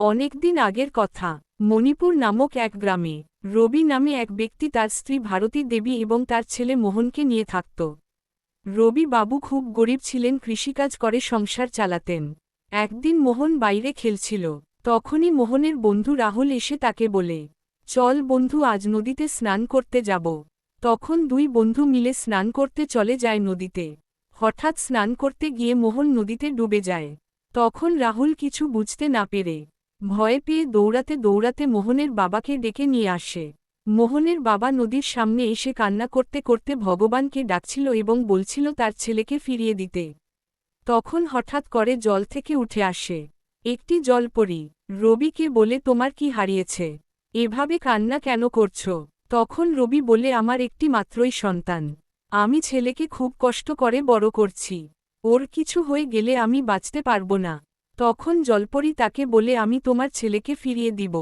অনেকদিন আগের কথা, মণিপুর নামক এক গ্রামে রবি নামে এক ব্যক্তি তার স্ত্রী ভারতী দেবী এবং তার ছেলে মোহনকে নিয়ে থাকত। রবি বাবু খুব গরিব ছিলেন, কৃষিকাজ করে সংসার চালাতেন। একদিন মোহন বাইরে খেলছিল, তখনই মোহনের বন্ধু রাহুল এসে তাকে বলে, চল বন্ধু, আজ নদীতে স্নান করতে যাব। তখন দুই বন্ধু মিলে স্নান করতে চলে যায় নদীতে। হঠাৎ স্নান করতে গিয়ে মোহন নদীতে ডুবে যায়। তখন রাহুল কিছু বুঝতে না পেরে ভয় পেয়ে দৌড়াতে দৌড়াতে মোহনের বাবাকে ডেকে নিয়ে আসে। মোহনের বাবা নদীর সামনে এসে কান্না করতে করতে ভগবানকে ডাকছিল এবং বলছিল তার ছেলেকে ফিরিয়ে দিতে। তখন হঠাৎ করে জল থেকে উঠে আসে একটি জলপরী। রবিকে বলে, তোমার কি হারিয়েছে? এভাবে কান্না কেন করছ? তখন রবি বলে, আমার একটি মাত্রই সন্তান, আমি ছেলেকে খুব কষ্ট করে বড় করছি, ওর কিছু হয়ে গেলে আমি বাঁচতে পারবো না। তখন জলপরী তাকে বলে, আমি তোমার ছেলেকে ফিরিয়ে দিব,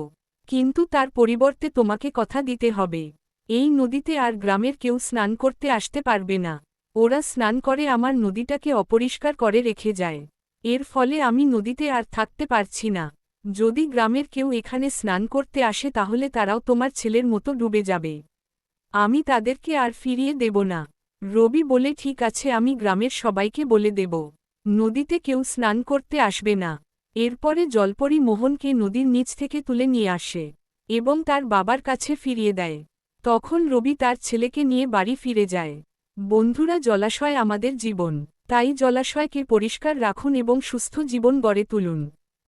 কিন্তু তার পরিবর্তে তোমাকে কথা দিতে হবে, এই নদীতে আর গ্রামের কেউ স্নান করতে আসতে পারবে না। ওরা স্নান করে আমার নদীটাকে অপরিষ্কার করে রেখে যায়, এর ফলে আমি নদীতে আর থাকতে পারছি না। যদি গ্রামের কেউ এখানে স্নান করতে আসে তাহলে তারাও তোমার ছেলের মতো ডুবে যাবে, আমি তাদেরকে আর ফিরিয়ে দেব না। রবি বলে, ঠিক আছে, আমি গ্রামের সবাইকে বলে দেব, নদীতে কেউ স্নান করতে আসবে না। এরপরে জলপরী মোহনকে নদীর নিচ থেকে তুলে নিয়ে আসে এবং তার বাবার কাছে ফিরিয়ে দেয়। তখন রবি তার ছেলেকে নিয়ে বাড়ি ফিরে যায়। বন্ধুরা, জলাশয় আমাদের জীবন, তাই জলাশয়কে পরিষ্কার রাখুন এবং সুস্থ জীবন গড়ে তুলুন।